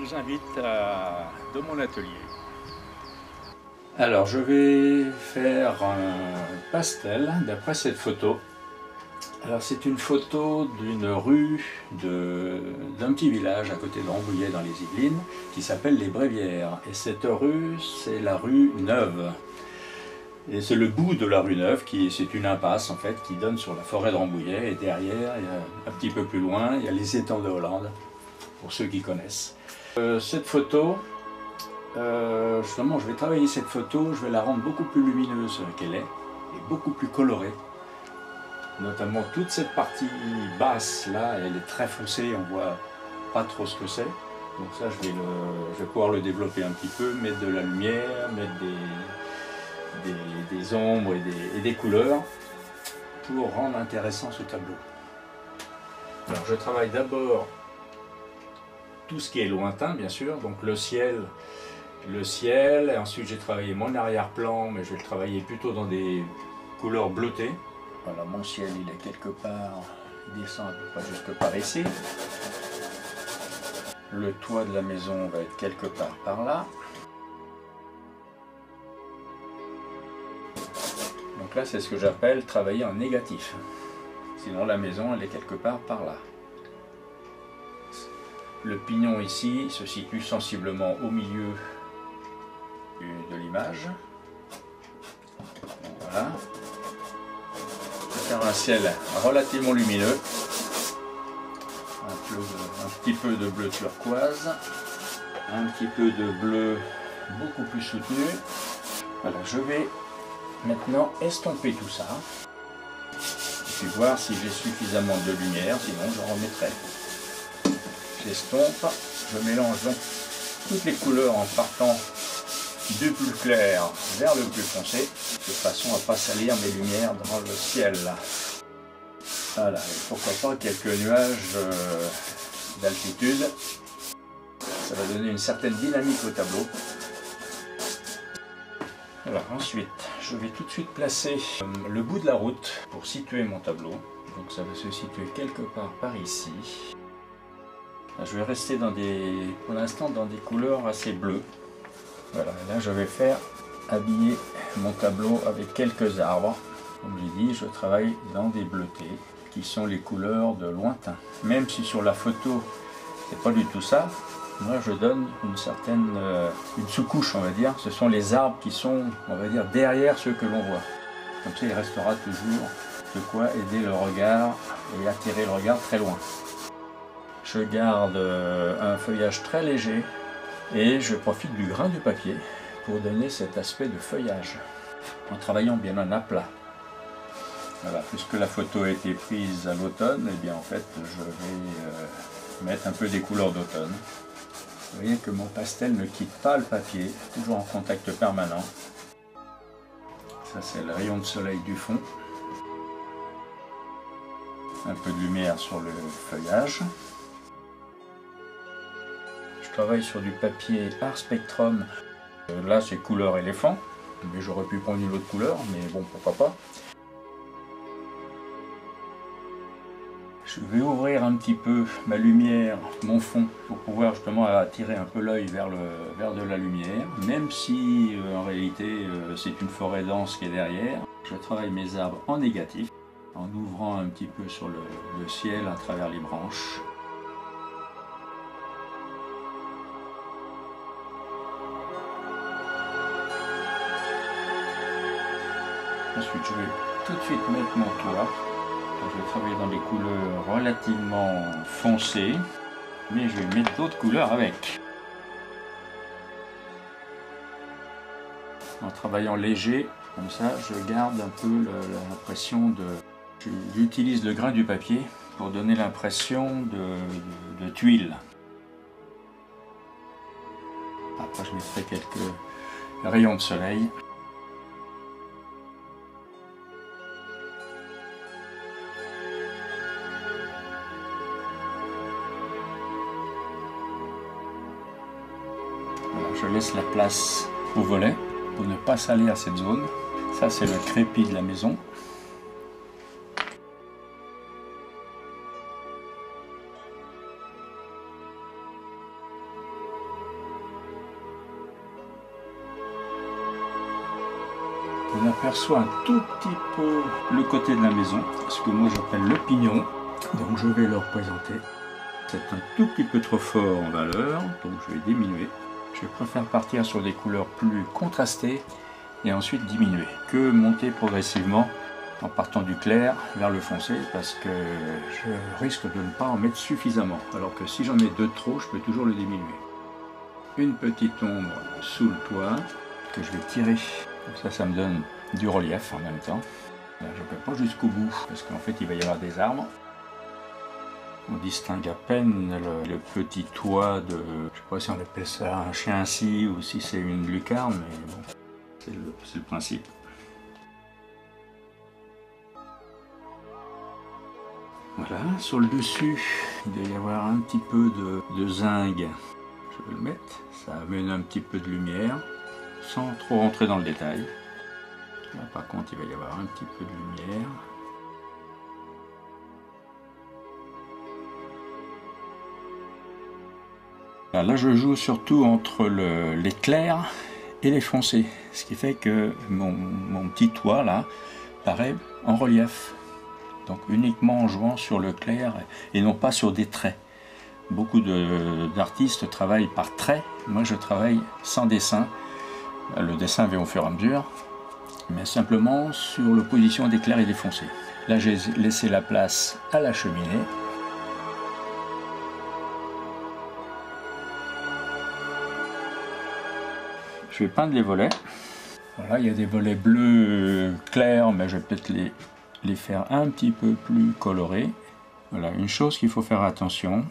vous invite dans mon atelier. Alors je vais faire un pastel d'après cette photo. Alors c'est une photo d'une rue d'un petit village à côté de Rambouillet dans les Yvelines qui s'appelle les Brévières. Et cette rue, c'est la rue Neuve. Et c'est le bout de la rue Neuve, c'est une impasse en fait, qui donne sur la forêt de Rambouillet. Et derrière, un petit peu plus loin, il y a les étangs de Hollande, pour ceux qui connaissent. Cette photo, justement, je vais travailler cette photo, je vais la rendre beaucoup plus lumineuse qu'elle est, et beaucoup plus colorée. Notamment toute cette partie basse là, elle est très foncée, on voit pas trop ce que c'est. Donc ça, je vais pouvoir le développer un petit peu, mettre de la lumière, mettre des ombres et des couleurs pour rendre intéressant ce tableau. Alors je travaille d'abord tout ce qui est lointain, bien sûr, donc le ciel, et ensuite j'ai travaillé mon arrière-plan, mais je vais le travailler plutôt dans des couleurs bleutées. Voilà, mon ciel, il est quelque part, il descend à peu près jusque par ici. Le toit de la maison va être quelque part par là. Donc là, c'est ce que j'appelle travailler en négatif. Sinon, la maison, elle est quelque part par là. Le pignon ici se situe sensiblement au milieu de l'image. Voilà. Faire un ciel relativement lumineux, un petit peu de bleu turquoise, un petit peu de bleu beaucoup plus soutenu. Voilà, je vais maintenant estomper tout ça et puis voir si j'ai suffisamment de lumière, sinon je remettrai. J'estompe, je mélange donc toutes les couleurs en partant du plus clair vers le plus foncé, de façon à ne pas salir mes lumières dans le ciel. Voilà, et pourquoi pas quelques nuages d'altitude, ça va donner une certaine dynamique au tableau. Alors ensuite, je vais tout de suite placer le bout de la route pour situer mon tableau. Donc ça va se situer quelque part par ici. Je vais rester pour l'instant dans des couleurs assez bleues. Voilà, là je vais faire habiller mon tableau avec quelques arbres. Comme j'ai dit, je travaille dans des bleutés qui sont les couleurs de lointain. Même si sur la photo, c'est pas du tout ça, moi je donne une sous-couche, on va dire. Ce sont les arbres qui sont, on va dire, derrière ceux que l'on voit. Comme ça, il restera toujours de quoi aider le regard et attirer le regard très loin. Je garde un feuillage très léger et je profite du grain du papier pour donner cet aspect de feuillage en travaillant bien en aplat. Voilà, puisque la photo a été prise à l'automne, et bien en fait je vais mettre un peu des couleurs d'automne. Vous voyez que mon pastel ne quitte pas le papier, toujours en contact permanent. Ça c'est le rayon de soleil du fond. Un peu de lumière sur le feuillage. Je travaille sur du papier Art Spectrum. Là c'est couleur éléphant, mais j'aurais pu prendre une autre couleur, mais bon, pourquoi pas. Je vais ouvrir un petit peu ma lumière, mon fond, pour pouvoir justement attirer un peu l'œil vers de la lumière, même si en réalité c'est une forêt dense qui est derrière. Je travaille mes arbres en négatif, en ouvrant un petit peu sur le ciel à travers les branches. Ensuite, je vais tout de suite mettre mon toit. Je vais travailler dans des couleurs relativement foncées, mais je vais mettre d'autres couleurs avec. En travaillant léger, comme ça, je garde un peu l'impression de... J'utilise le grain du papier pour donner l'impression de tuiles. Après, je mettrai quelques rayons de soleil. Je laisse la place au volet pour ne pas salir cette zone. Ça c'est le crépi de la maison. aperçoit un tout petit peu le côté de la maison, ce que moi j'appelle le pignon. Donc je vais le représenter. C'est un tout petit peu trop fort en valeur, donc je vais diminuer. Je préfère partir sur des couleurs plus contrastées et ensuite diminuer, que monter progressivement en partant du clair vers le foncé, parce que je risque de ne pas en mettre suffisamment, alors que si j'en mets deux de trop, je peux toujours le diminuer. Une petite ombre sous le toit que je vais tirer, comme ça me donne du relief en même temps. Là, je ne peux pas jusqu'au bout, parce qu'en fait il va y avoir des arbres. On distingue à peine le petit toit de, je sais pas si on appelle ça un chien-scie ou si c'est une lucarne, mais bon, c'est le principe. Voilà, sur le dessus, il doit y avoir un petit peu de zinc. Je vais le mettre, ça amène un petit peu de lumière, sans trop rentrer dans le détail. Là, par contre, il va y avoir un petit peu de lumière. Là, je joue surtout entre les clairs et les foncés, ce qui fait que mon petit toit là paraît en relief. Donc uniquement en jouant sur le clair et non pas sur des traits. Beaucoup d'artistes travaillent par traits, moi je travaille sans dessin. Le dessin vient au fur et à mesure, mais simplement sur l'opposition des clairs et des foncés. Là j'ai laissé la place à la cheminée. Je vais peindre les volets. Voilà, il y a des volets bleus clairs, mais je vais peut-être les faire un petit peu plus colorés. Voilà, une chose qu'il faut faire attention,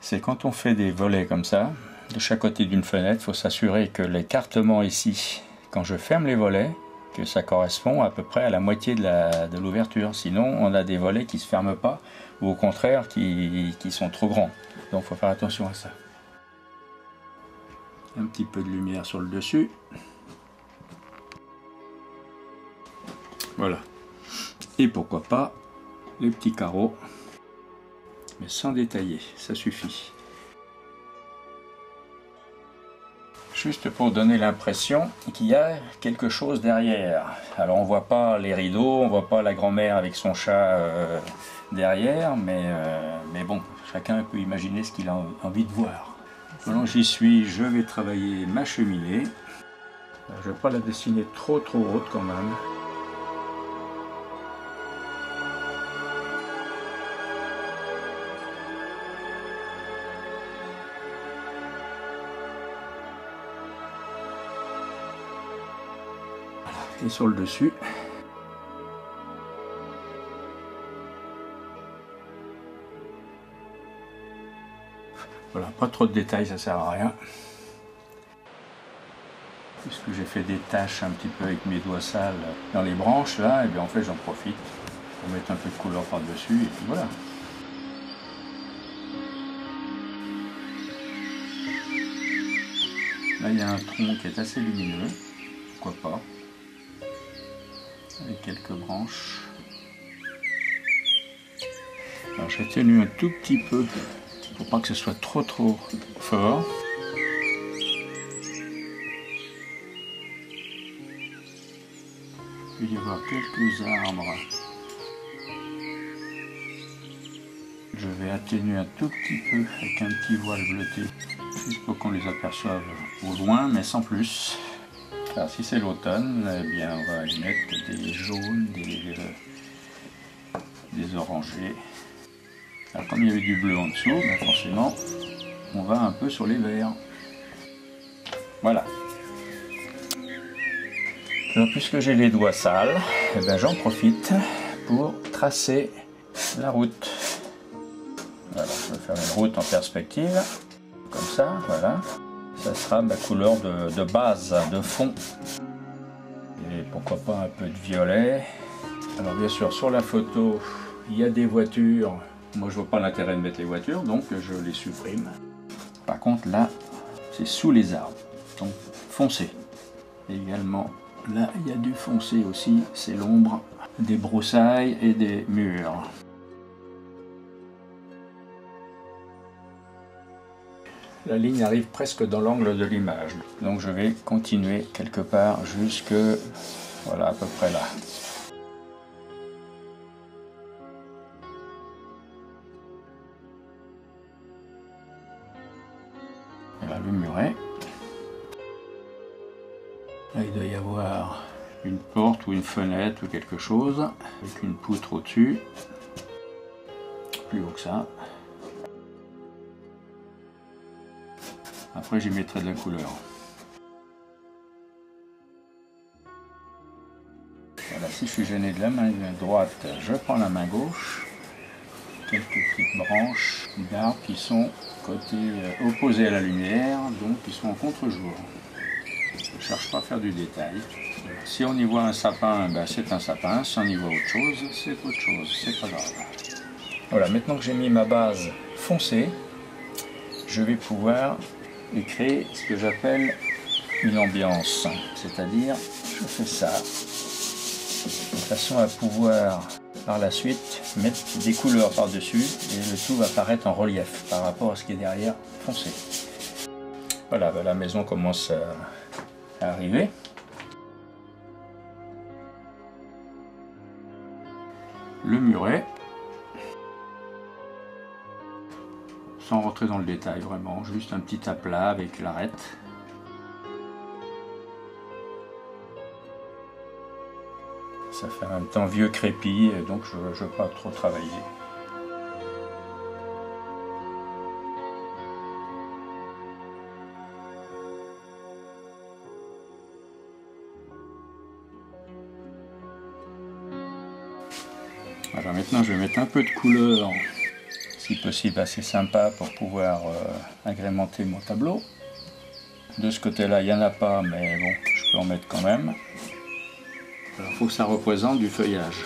c'est quand on fait des volets comme ça, de chaque côté d'une fenêtre, il faut s'assurer que l'écartement ici, quand je ferme les volets, que ça correspond à peu près à la moitié de l'ouverture. Sinon, on a des volets qui ne se ferment pas, ou au contraire, qui sont trop grands. Donc il faut faire attention à ça. Un petit peu de lumière sur le dessus. Voilà. Et pourquoi pas les petits carreaux, mais sans détailler, ça suffit. Juste pour donner l'impression qu'il y a quelque chose derrière. Alors on voit pas les rideaux, on voit pas la grand-mère avec son chat derrière, mais bon, chacun peut imaginer ce qu'il a envie de voir. Pendant que j'y suis, je vais travailler ma cheminée. Je ne vais pas la dessiner trop haute quand même. Et sur le dessus, voilà, pas trop de détails, ça sert à rien. Puisque j'ai fait des taches un petit peu avec mes doigts sales dans les branches là, et bien en fait j'en profite pour mettre un peu de couleur par dessus et puis voilà. Là il y a un tronc qui est assez lumineux, pourquoi pas, avec quelques branches. Alors j'ai tenu un tout petit peu pour pas que ce soit trop fort. Il va y avoir quelques arbres. Je vais atténuer un tout petit peu avec un petit voile bleuté, juste pour qu'on les aperçoive au loin, mais sans plus. Alors si c'est l'automne, eh bien on va y mettre des jaunes, des orangés. Alors comme il y avait du bleu en dessous, ben forcément on va un peu sur les verts. Voilà. Alors puisque j'ai les doigts sales, eh ben, j'en profite pour tracer la route. Voilà, je vais faire une route en perspective, comme ça, voilà. Ça sera ma couleur de base, de fond. Et pourquoi pas un peu de violet. Alors bien sûr, sur la photo, il y a des voitures. Moi, je vois pas l'intérêt de mettre les voitures, donc je les supprime. Par contre, là, c'est sous les arbres, donc foncé. Et également, là, il y a du foncé aussi, c'est l'ombre des broussailles et des murs. La ligne arrive presque dans l'angle de l'image, donc je vais continuer quelque part jusque Voilà, à peu près là. Et là, le muret. Là, il doit y avoir une porte ou une fenêtre ou quelque chose, avec une poutre au-dessus. Plus haut que ça. Après, j'y mettrai de la couleur. Voilà, si je suis gêné de la main droite, je prends la main gauche. Quelques petites branches d'arbres qui sont côté opposé à la lumière, donc qui sont en contre-jour. Je ne cherche pas à faire du détail. Si on y voit un sapin, ben c'est un sapin. Si on y voit autre chose, c'est autre chose. C'est pas grave. Voilà, maintenant que j'ai mis ma base foncée, je vais pouvoir créer ce que j'appelle une ambiance. C'est-à-dire, je fais ça de façon à pouvoir par la suite mettre des couleurs par-dessus et le tout va paraître en relief par rapport à ce qui est derrière foncé. Voilà, ben la maison commence à arriver. Le muret, sans rentrer dans le détail vraiment, juste un petit aplat avec l'arête. Ça fait en même temps vieux crépi, donc je ne veux pas trop travailler. Voilà, maintenant je vais mettre un peu de couleur, si possible assez sympa pour pouvoir agrémenter mon tableau. De ce côté-là, il n'y en a pas, mais bon, je peux en mettre quand même. Il faut que ça représente du feuillage.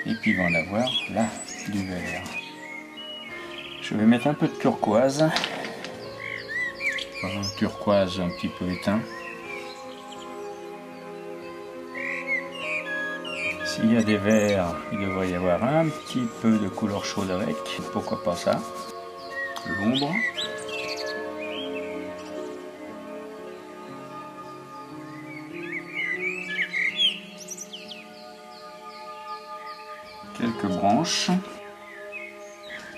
Et puis il va en avoir là, du vert. Je vais mettre un peu de turquoise. Un turquoise un petit peu éteint. S'il y a des verts, il devrait y avoir un petit peu de couleur chaude avec. Pourquoi pas ça? L'ombre. Quelques branches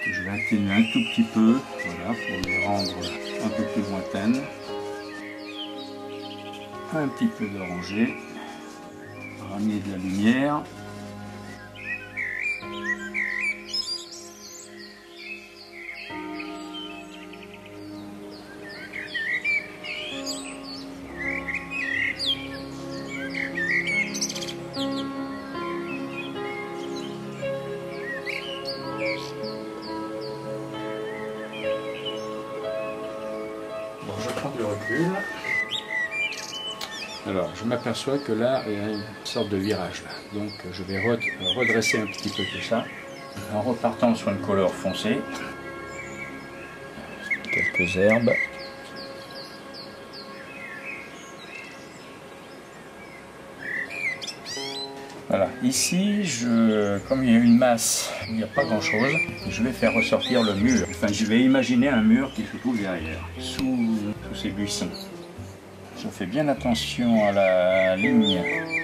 que je vais atténuer un tout petit peu, voilà, pour les rendre un peu plus lointaines. Un petit peu d'orangé, ramener de la lumière. Je prends du recul. Alors, je m'aperçois que là, il y a une sorte de virage là. Donc, je vais redresser un petit peu tout ça en repartant sur une couleur foncée. Quelques herbes. Voilà, ici, comme il y a une masse, il n'y a pas grand chose, je vais faire ressortir le mur. Enfin, je vais imaginer un mur qui se trouve derrière, sous ces buissons. Je fais bien attention à la ligne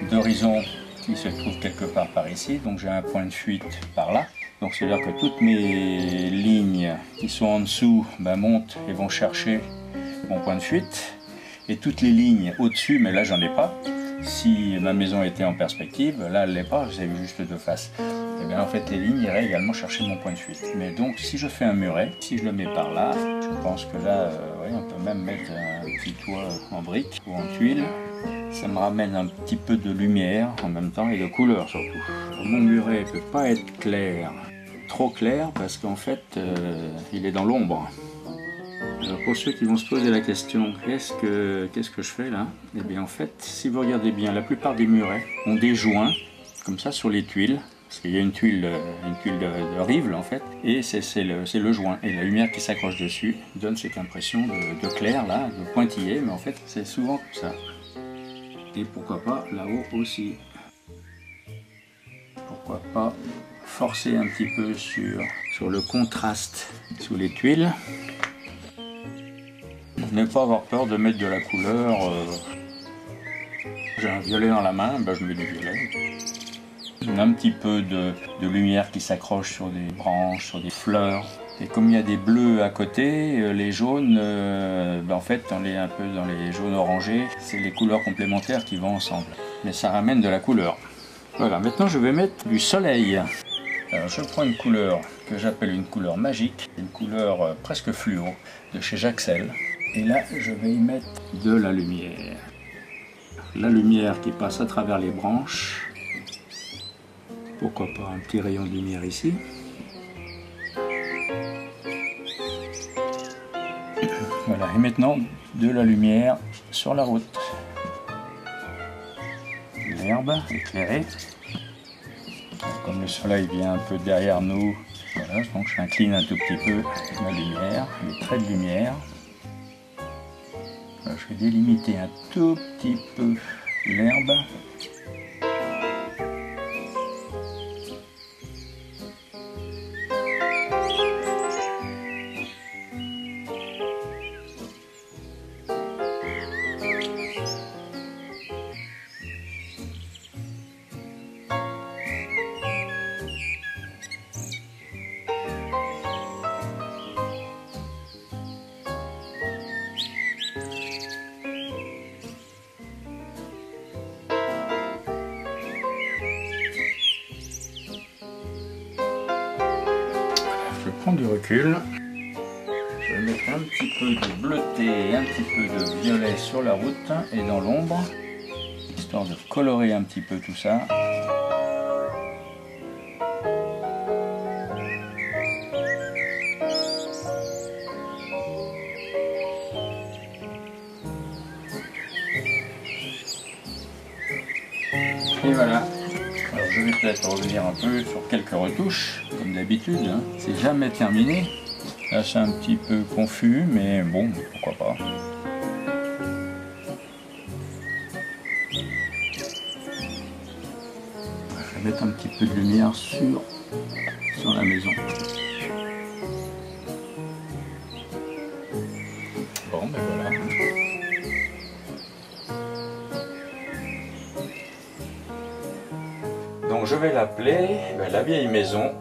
d'horizon qui se trouve quelque part par ici, donc j'ai un point de fuite par là. Donc c'est-à-dire que toutes mes lignes qui sont en dessous montent et vont chercher mon point de fuite. Et toutes les lignes au-dessus, mais là j'en ai pas. Si ma maison était en perspective, là elle l'est pas, j'ai juste de face. Et bien en fait les lignes iraient également chercher mon point de fuite. Mais donc si je fais un muret, si je le mets par là, je pense que là, on peut même mettre un petit toit en briques ou en tuiles. Ça me ramène un petit peu de lumière en même temps et de couleur surtout. Mon muret ne peut pas être clair, trop clair, parce qu'en fait il est dans l'ombre. Alors pour ceux qui vont se poser la question, qu'est-ce que je fais là? Eh bien en fait, si vous regardez bien, la plupart des murets ont des joints, comme ça sur les tuiles, parce qu'il y a une tuile de rivele en fait, et c'est le joint, et la lumière qui s'accroche dessus donne cette impression de clair là, de pointillé, mais en fait c'est souvent comme ça. Et pourquoi pas là-haut aussi. Pourquoi pas forcer un petit peu sur le contraste sous les tuiles. Ne pas avoir peur de mettre de la couleur J'ai un violet dans la main, ben je mets du violet. Un petit peu de lumière qui s'accroche sur des branches, sur des fleurs. Et comme il y a des bleus à côté, les jaunes, en fait on est un peu dans les jaunes orangés, c'est les couleurs complémentaires qui vont ensemble. Mais ça ramène de la couleur. Voilà, maintenant je vais mettre du soleil. Alors je prends une couleur que j'appelle une couleur magique, une couleur presque fluo de chez Jaxel. Et là je vais y mettre de la lumière. La lumière qui passe à travers les branches. Pourquoi pas un petit rayon de lumière ici. Voilà, et maintenant de la lumière sur la route. L'herbe éclairée. Comme le soleil vient un peu derrière nous, voilà, donc j'incline un tout petit peu ma lumière, les traits de lumière. Voilà, je vais délimiter un tout petit peu l'herbe. Je prends du recul, je vais mettre un petit peu de bleuté et un petit peu de violet sur la route et dans l'ombre, histoire de colorer un petit peu tout ça. Et voilà. Alors je vais peut-être revenir un peu sur quelques retouches, comme d'habitude, hein. C'est jamais terminé. Là c'est un petit peu confus, mais bon, pourquoi pas. Je vais mettre un petit peu de lumière sur la maison. Bon, ben voilà. Donc je vais l'appeler la vieille maison,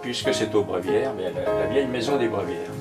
puisque c'est aux Brévières, mais la vieille maison des Brévières.